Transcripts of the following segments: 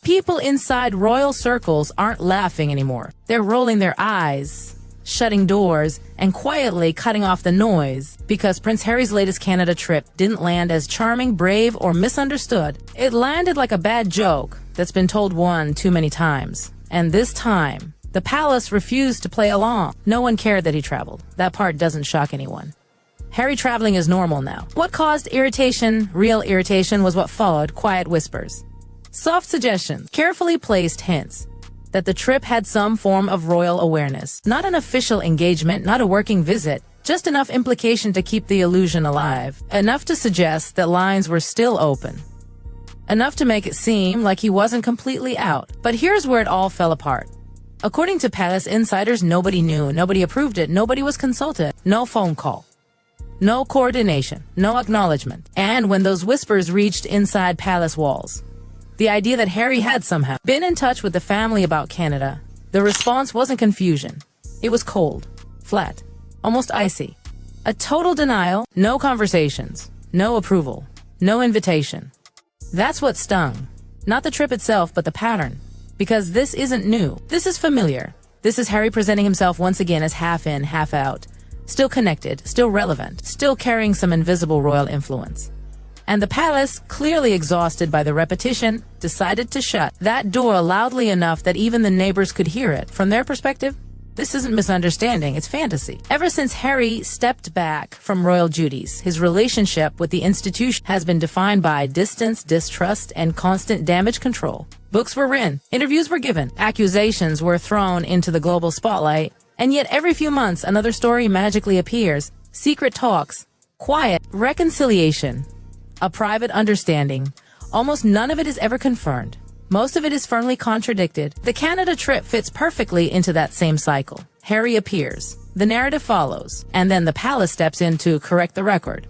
People inside royal circles aren't laughing anymore. They're rolling their eyes, shutting doors, and quietly cutting off the noise, because Prince Harry's latest Canada trip didn't land as charming, brave, or misunderstood. It landed like a bad joke that's been told one too many times. And this time, the palace refused to play along. No one cared that he traveled. That part doesn't shock anyone. Harry traveling is normal now. What caused irritation, real irritation, was what followed: quiet whispers, soft suggestions, carefully placed hints that the trip had some form of royal awareness. Not an official engagement, not a working visit, just enough implication to keep the illusion alive. Enough to suggest that lines were still open. Enough to make it seem like he wasn't completely out. But here's where it all fell apart. According to palace insiders, nobody knew, nobody approved it, nobody was consulted, no phone call, no coordination, no acknowledgement. And when those whispers reached inside palace walls, the idea that Harry had somehow been in touch with the family about Canada, the response wasn't confusion. It was cold, flat, almost icy. A total denial, no conversations, no approval, no invitation. That's what stung. Not the trip itself, but the pattern. Because this isn't new. This is familiar. This is Harry presenting himself once again as half in, half out. Still connected, still relevant, still carrying some invisible royal influence. And the palace, clearly exhausted by the repetition, decided to shut that door loudly enough that even the neighbors could hear it. From their perspective, this isn't misunderstanding, it's fantasy. Ever since Harry stepped back from royal duties, his relationship with the institution has been defined by distance, distrust, and constant damage control. Books were written, interviews were given, accusations were thrown into the global spotlight, and yet every few months another story magically appears. Secret talks, quiet reconciliation, a private understanding. Almost none of it is ever confirmed. Most of it is firmly contradicted. The Canada trip fits perfectly into that same cycle. Harry appears, the narrative follows, and then the palace steps in to correct the record.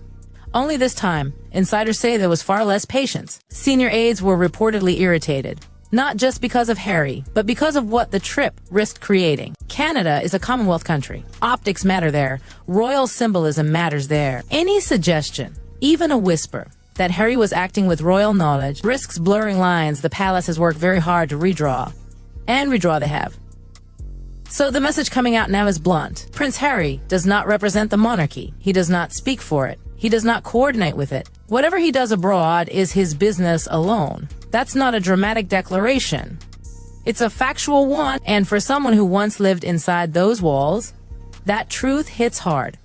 Only this time, insiders say there was far less patience. Senior aides were reportedly irritated, not just because of Harry, but because of what the trip risked creating. Canada is a Commonwealth country. Optics matter there. Royal symbolism matters there. Any suggestion, even a whisper, that Harry was acting with royal knowledge risks blurring lines the palace has worked very hard to redraw. And redraw they have. So the message coming out now is blunt. Prince Harry does not represent the monarchy. He does not speak for it. He does not coordinate with it. Whatever he does abroad is his business alone. That's not a dramatic declaration. It's a factual one, and for someone who once lived inside those walls, that truth hits hard.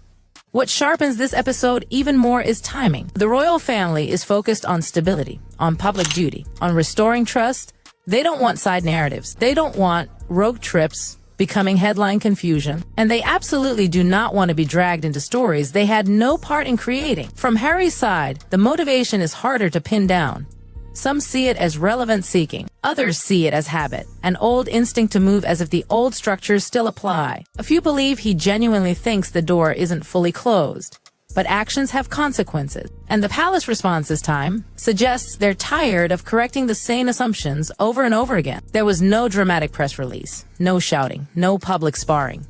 What sharpens this episode even more is timing. The royal family is focused on stability, on public duty, on restoring trust. They don't want side narratives. They don't want rogue trips becoming headline confusion. And they absolutely do not want to be dragged into stories they had no part in creating. From Harry's side, the motivation is harder to pin down. Some see it as relevance seeking. Others see it as habit, an old instinct to move as if the old structures still apply. A few believe he genuinely thinks the door isn't fully closed. But actions have consequences. And the palace response this time suggests they're tired of correcting the same assumptions over and over again. There was no dramatic press release, no shouting, no public sparring.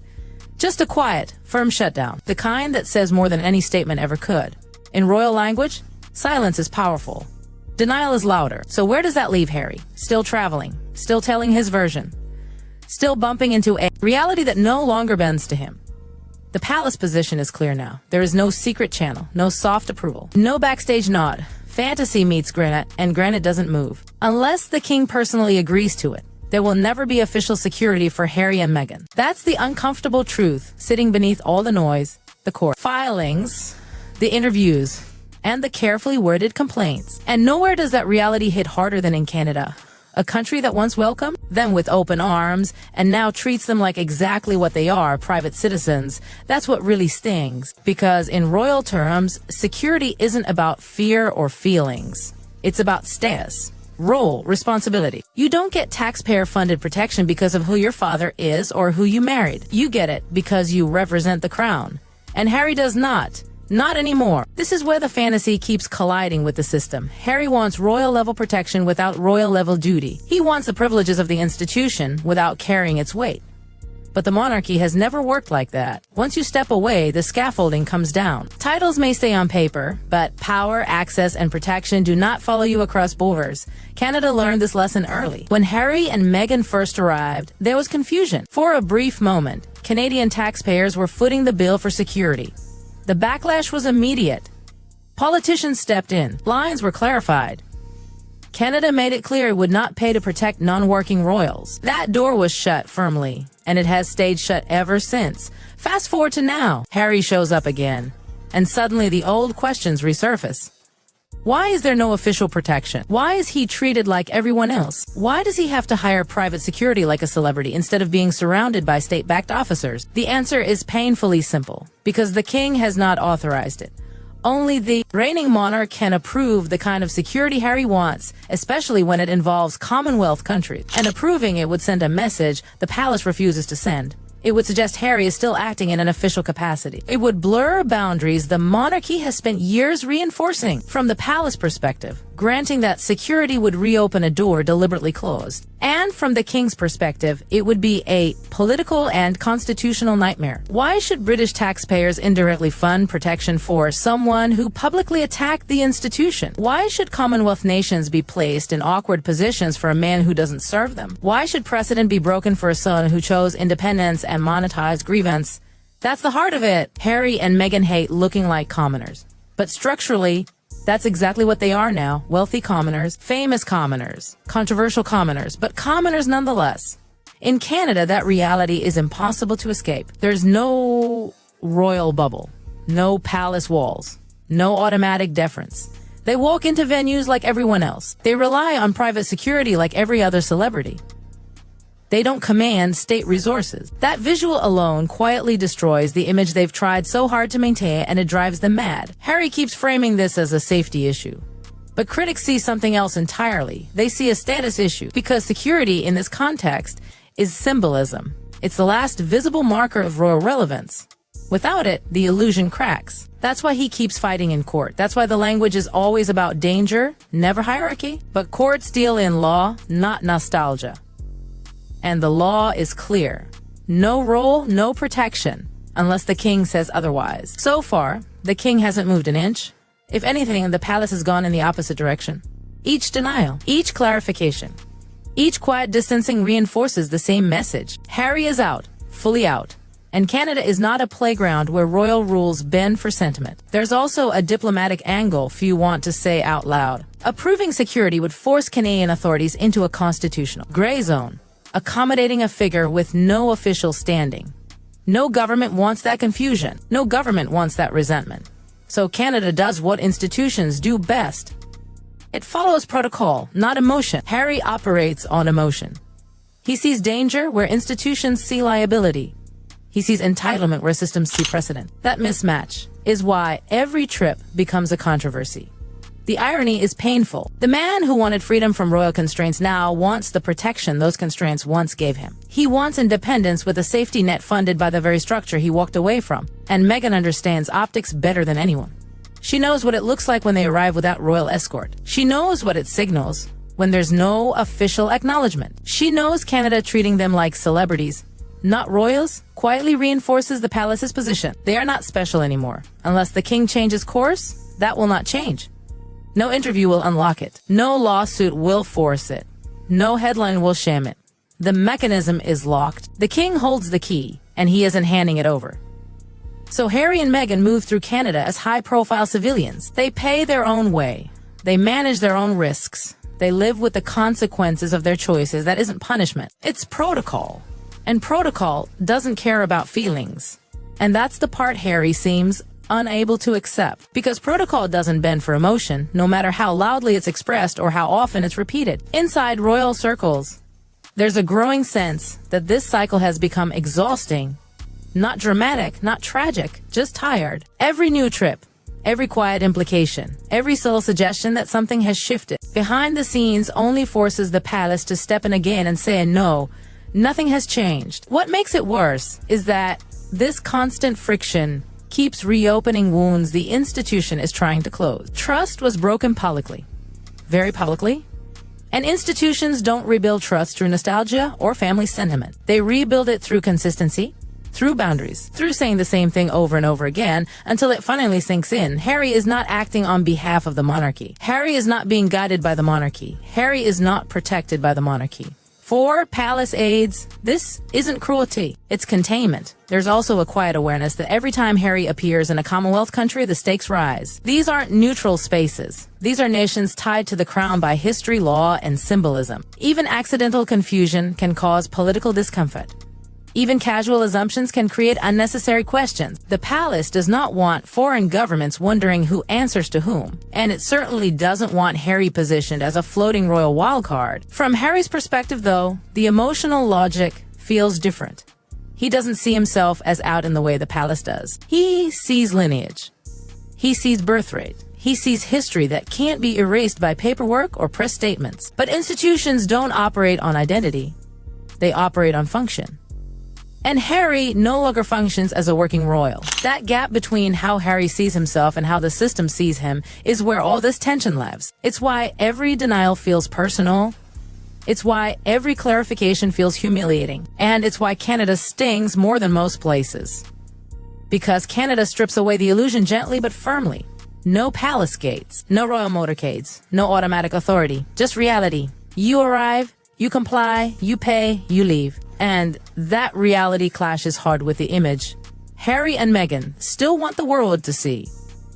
Just a quiet, firm shutdown, the kind that says more than any statement ever could. In royal language, silence is powerful. Denial is louder. So where does that leave Harry? Still traveling, still telling his version, still bumping into a reality that no longer bends to him. The palace position is clear now. There is no secret channel, no soft approval, no backstage nod. Fantasy meets granite, and granite doesn't move. Unless the king personally agrees to it, there will never be official security for Harry and Meghan. That's the uncomfortable truth sitting beneath all the noise, the court filings, the interviews, and the carefully worded complaints. And nowhere does that reality hit harder than in Canada. A country that once welcomed them with open arms and now treats them like exactly what they are, private citizens. That's what really stings. Because in royal terms, security isn't about fear or feelings. It's about status, role, responsibility. You don't get taxpayer-funded protection because of who your father is or who you married. You get it because you represent the crown. And Harry does not. Not anymore. This is where the fantasy keeps colliding with the system. Harry wants royal-level protection without royal-level duty. He wants the privileges of the institution without carrying its weight. But the monarchy has never worked like that. Once you step away, the scaffolding comes down. Titles may stay on paper, but power, access, and protection do not follow you across borders. Canada learned this lesson early. When Harry and Meghan first arrived, there was confusion. For a brief moment, Canadian taxpayers were footing the bill for security. The backlash was immediate. Politicians stepped in. Lines were clarified. Canada made it clear it would not pay to protect non-working royals. That door was shut firmly, and it has stayed shut ever since. Fast forward to now. Harry shows up again, and suddenly the old questions resurface. Why is there no official protection? Why is he treated like everyone else? Why does he have to hire private security like a celebrity instead of being surrounded by state-backed officers? The answer is painfully simple, because the king has not authorized it. Only the reigning monarch can approve the kind of security Harry wants, especially when it involves Commonwealth countries. And approving it would send a message the palace refuses to send. It would suggest Harry is still acting in an official capacity. It would blur boundaries the monarchy has spent years reinforcing. From the palace perspective, granting that security would reopen a door deliberately closed. And from the king's perspective, it would be a political and constitutional nightmare. Why should British taxpayers indirectly fund protection for someone who publicly attacked the institution? Why should Commonwealth nations be placed in awkward positions for a man who doesn't serve them? Why should precedent be broken for a son who chose independence and monetized grievance? That's the heart of it. Harry and Meghan hate looking like commoners. But structurally, that's exactly what they are now. Wealthy commoners, famous commoners, controversial commoners, but commoners nonetheless. In Canada, that reality is impossible to escape. There's no royal bubble, no palace walls, no automatic deference. They walk into venues like everyone else. They rely on private security like every other celebrity. They don't command state resources. That visual alone quietly destroys the image they've tried so hard to maintain, and it drives them mad. Harry keeps framing this as a safety issue. But critics see something else entirely. They see a status issue, because security in this context is symbolism. It's the last visible marker of royal relevance. Without it, the illusion cracks. That's why he keeps fighting in court. That's why the language is always about danger, never hierarchy. But courts deal in law, not nostalgia. And the law is clear. No role, no protection, unless the king says otherwise. So far, the king hasn't moved an inch. If anything, the palace has gone in the opposite direction. Each denial, each clarification, each quiet distancing reinforces the same message. Harry is out, fully out. And Canada is not a playground where royal rules bend for sentiment. There's also a diplomatic angle few want to say out loud. Approving security would force Canadian authorities into a constitutional gray zone, accommodating a figure with no official standing. No government wants that confusion. No government wants that resentment. So Canada does what institutions do best. It follows protocol, not emotion. Harry operates on emotion. He sees danger where institutions see liability. He sees entitlement where systems see precedent. That mismatch is why every trip becomes a controversy. The irony is painful. The man who wanted freedom from royal constraints now wants the protection those constraints once gave him. He wants independence with a safety net funded by the very structure he walked away from. And Meghan understands optics better than anyone. She knows what it looks like when they arrive without royal escort. She knows what it signals when there's no official acknowledgement. She knows Canada treating them like celebrities, not royals, quietly reinforces the palace's position. They are not special anymore. Unless the king changes course, that will not change. No interview will unlock it. No lawsuit will force it. No headline will shame it. The mechanism is locked. The king holds the key, and he isn't handing it over. So Harry and Meghan move through Canada as high-profile civilians. They pay their own way. They manage their own risks. They live with the consequences of their choices. That isn't punishment. It's protocol. And protocol doesn't care about feelings. And that's the part Harry seems unable to accept, because protocol doesn't bend for emotion, no matter how loudly it's expressed or how often it's repeated. Inside royal circles, there's a growing sense that this cycle has become exhausting. Not dramatic, not tragic, just tired. Every new trip, every quiet implication, every subtle suggestion that something has shifted behind the scenes only forces the palace to step in again and say no, nothing has changed. What makes it worse is that this constant friction keeps reopening wounds the institution is trying to close. Trust was broken publicly, very publicly, And institutions don't rebuild trust through nostalgia or family sentiment. They rebuild it through consistency, through boundaries, through saying the same thing over and over again until it finally sinks in. Harry is not acting on behalf of the monarchy. Harry is not being guided by the monarchy. Harry is not protected by the monarchy. For palace aides, this isn't cruelty, it's containment. There's also a quiet awareness that every time Harry appears in a Commonwealth country, the stakes rise. These aren't neutral spaces. These are nations tied to the crown by history, law, and symbolism. Even accidental confusion can cause political discomfort. Even casual assumptions can create unnecessary questions. The palace does not want foreign governments wondering who answers to whom, and it certainly doesn't want Harry positioned as a floating royal wildcard. From Harry's perspective, though, the emotional logic feels different. He doesn't see himself as out in the way the palace does. He sees lineage. He sees birthright. He sees history that can't be erased by paperwork or press statements. But institutions don't operate on identity. They operate on function. And Harry no longer functions as a working royal. That gap between how Harry sees himself and how the system sees him is where all this tension lives. It's why every denial feels personal. It's why every clarification feels humiliating. And it's why Canada stings more than most places. Because Canada strips away the illusion gently but firmly. No palace gates, no royal motorcades, no automatic authority, just reality. You arrive, you comply, you pay, you leave. And that reality clashes hard with the image Harry and Meghan still want the world to see.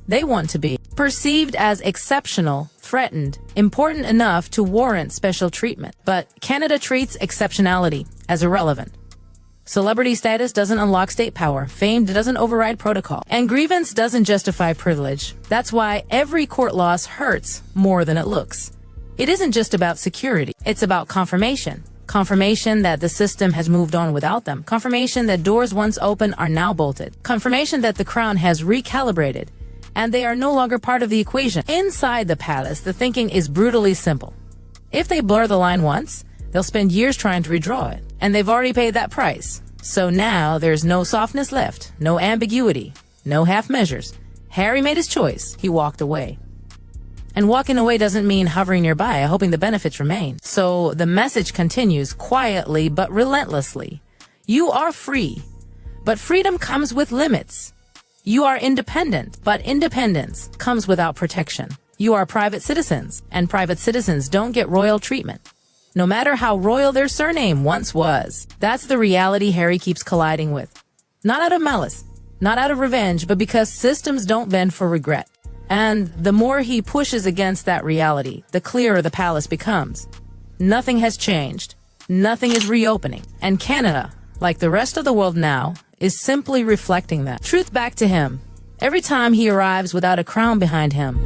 They want to be perceived as exceptional, threatened, important enough to warrant special treatment. But Canada treats exceptionality as irrelevant. Celebrity status doesn't unlock state power, fame doesn't override protocol, and grievance doesn't justify privilege. That's why every court loss hurts more than it looks. It isn't just about security, it's about confirmation. Confirmation that the system has moved on without them. Confirmation that doors once open are now bolted. Confirmation that the crown has recalibrated and they are no longer part of the equation. Inside the palace, the thinking is brutally simple. If they blur the line once, they'll spend years trying to redraw it. And they've already paid that price. So now there's no softness left, no ambiguity, no half measures. Harry made his choice. He walked away. And walking away doesn't mean hovering nearby, hoping the benefits remain. So the message continues quietly but relentlessly. You are free, but freedom comes with limits. You are independent, but independence comes without protection. You are private citizens, and private citizens don't get royal treatment, no matter how royal their surname once was. That's the reality Harry keeps colliding with. Not out of malice, not out of revenge, but because systems don't bend for regret. And the more he pushes against that reality, the clearer the palace becomes. Nothing has changed. Nothing is reopening. And Canada, like the rest of the world now, is simply reflecting that truth back to him every time he arrives without a crown behind him.